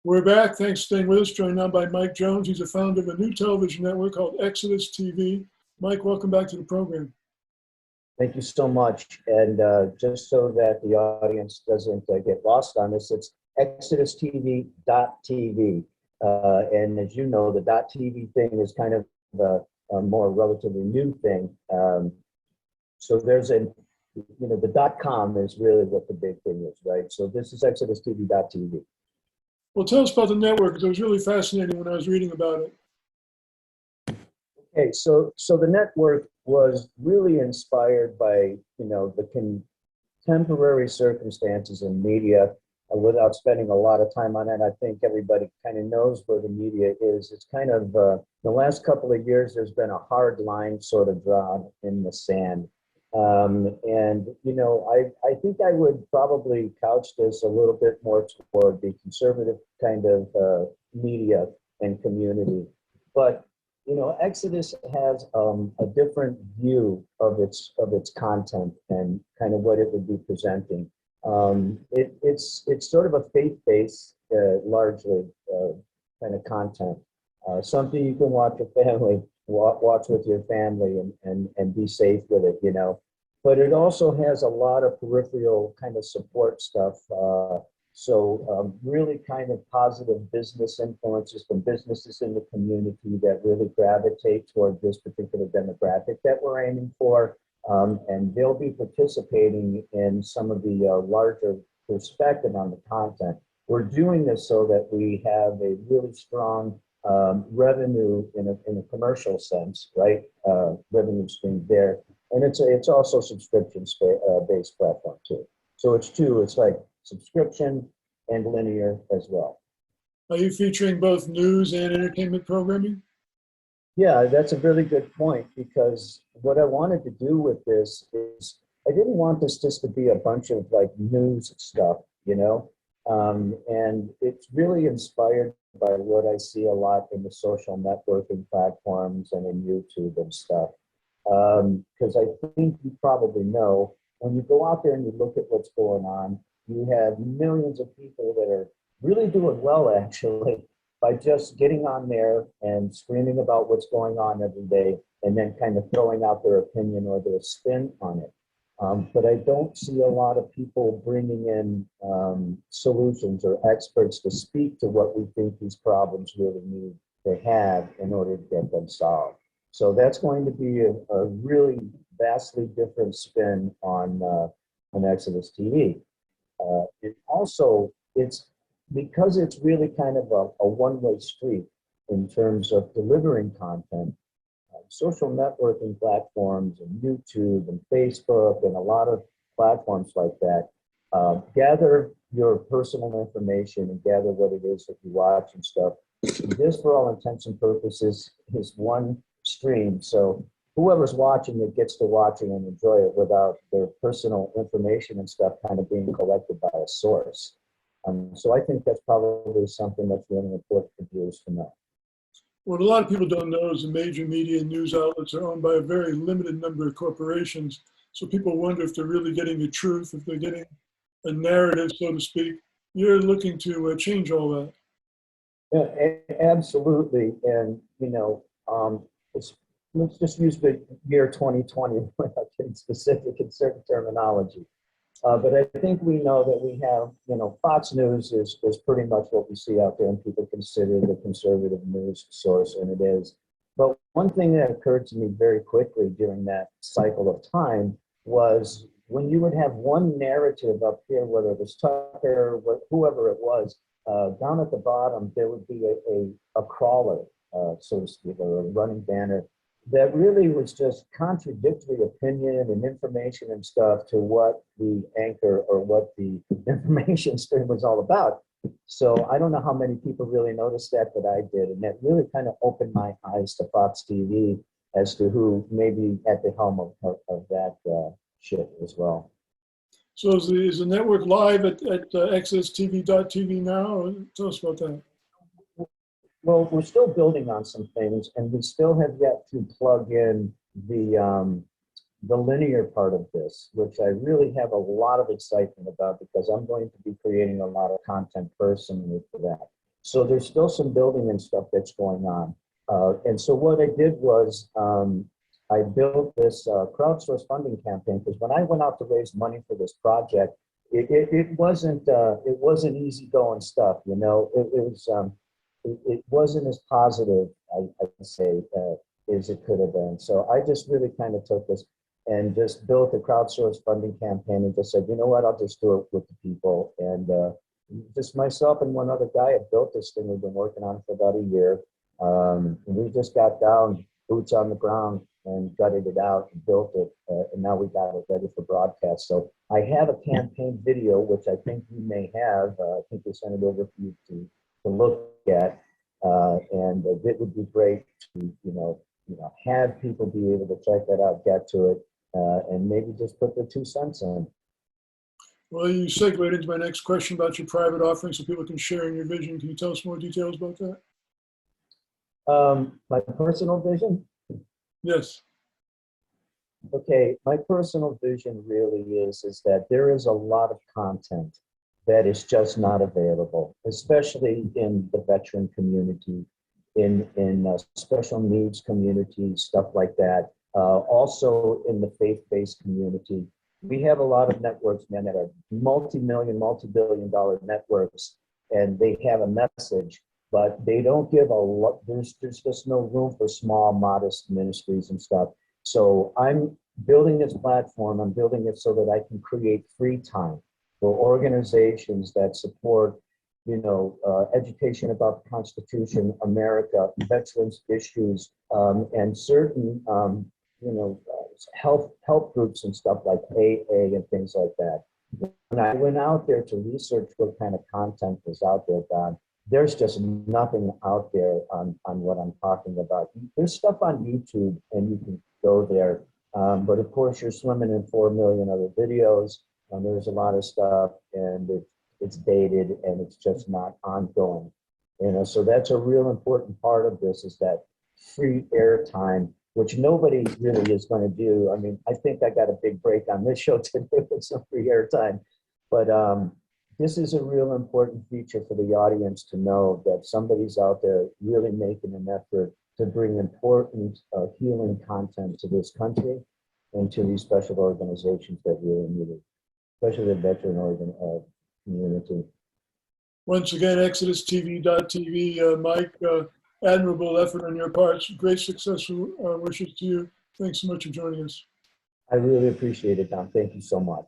We're back. Thanks for staying with us. Joined now by Mike Jones. He's a founder of a new television network called Exodus TV. Mike, welcome back to the program. Thank you so much. And just so that the audience doesn't get lost on this, it's exodustv.tv. And as you know, the .tv thing is kind of a more relatively new thing. So there's the .com is really what the big thing is, right? So this is exodustv.tv. Well, tell us about the network, because it was really fascinating when I was reading about it. Okay, so the network was really inspired by, the contemporary circumstances in media. Without spending a lot of time on it, I think everybody kind of knows where the media is. It's kind of, the last couple of years, there's been a hard line sort of drawn in the sand. I think I would probably couch this a little bit more toward the conservative kind of media and community. But, Exodus has a different view of its content and kind of what it would be presenting. It's sort of a faith-based, largely kind of content. Something you can watch with your family and be safe with it, But it also has a lot of peripheral kind of support stuff. Really kind of positive business influences from businesses in the community that really gravitate toward this particular demographic that we're aiming for. And they'll be participating in some of the larger perspective on the content. We're doing this so that we have a really strong revenue in a commercial sense, right? Revenue stream there. And it's also subscription-based platform too. So it's two, it's like subscription and linear as well. Are you featuring both news and entertainment programming? Yeah, that's a really good point, because what I wanted to do with this is I didn't want this just to be a bunch of like news stuff, and it's really inspired by what I see a lot in the social networking platforms and in YouTube and stuff. Because I think you probably know, when you go out there and you look at what's going on, you have millions of people that are really doing well, actually, by just getting on there and screaming about what's going on every day and then kind of throwing out their opinion or their spin on it. But I don't see a lot of people bringing in solutions or experts to speak to what we think these problems really need to have in order to get them solved. So that's going to be a really vastly different spin on Exodus TV. It's because it's really kind of a one-way street in terms of delivering content. Social networking platforms and YouTube and Facebook and a lot of platforms like that gather your personal information and gather what it is that you watch and stuff. This, for all intents and purposes, is one stream. So whoever's watching it gets to watch it and enjoy it without their personal information and stuff kind of being collected by a source. So I think that's probably something that's really important for viewers to know. What a lot of people don't know is the major media and news outlets are owned by a very limited number of corporations. So people wonder if they're really getting the truth, if they're getting a narrative, so to speak. You're looking to change all that. Yeah, absolutely. And, let's just use the year 2020 without getting specific in certain terminology. But I think we know that we have, Fox News is pretty much what we see out there, and people consider the conservative news source, and it is. But one thing that occurred to me very quickly during that cycle of time was when you would have one narrative up here, whether it was Tucker, whoever it was, down at the bottom, there would be a crawler, so to speak, or a running banner that really was just contradictory opinion and information and stuff to what the anchor or what the information stream was all about. So I don't know how many people really noticed that, but I did. And that really kind of opened my eyes to Fox TV as to who may be at the helm of that shit as well. So is the network live at exodustv.tv now? Tell us about that. Well, we're still building on some things, and we still have yet to plug in the linear part of this, which I really have a lot of excitement about, because I'm going to be creating a lot of content personally for that. So there's still some building and stuff that's going on. And so what I did was I built this crowdsource funding campaign, because when I went out to raise money for this project, it wasn't easy going stuff, you know. It wasn't as positive, I'd say, as it could have been. So I just really kind of took this and just built a crowdsource funding campaign and just said, you know what, I'll just do it with the people. And just myself and one other guy had built this thing. We've been working on it for about a year. And we just got down, boots on the ground, and gutted it out and built it. And now we got it ready for broadcast. So I have a campaign video, which I think you may have. I think we sent it over for you to look at. And it would be great to, have people be able to check that out, get to it, and maybe just put their 2 cents in. Well, you segued into my next question about your private offering so people can share in your vision. Can you tell us more details about that? My personal vision? Yes. Okay, my personal vision really is that there is a lot of content that is just not available, especially in the veteran community, in special needs communities, stuff like that. Also in the faith-based community. We have a lot of networks, man, that are multi-million, multi-billion-dollar networks, and they have a message, but they don't give a lot. There's just no room for small, modest ministries and stuff. So I'm building this platform. I'm building it so that I can create free time for organizations that support, education about the Constitution, America, veterans issues, and certain, health groups and stuff like AA and things like that. When I went out there to research what kind of content was out there, Don, there's just nothing out there on what I'm talking about. There's stuff on YouTube, and you can go there. But of course, you're swimming in 4 million other videos, and there's a lot of stuff, and it's dated, and it's just not ongoing. So that's a real important part of this, is that free airtime, which nobody really is going to do. I mean, I think I got a big break on this show today with some free airtime, but this is a real important feature for the audience to know that somebody's out there really making an effort to bring important healing content to this country and to these special organizations that really need it, especially the veteran community. Once again, ExodusTV.tv, Mike, admirable effort on your part. Great successful wishes to you. Thanks so much for joining us. I really appreciate it, Don. Thank you so much.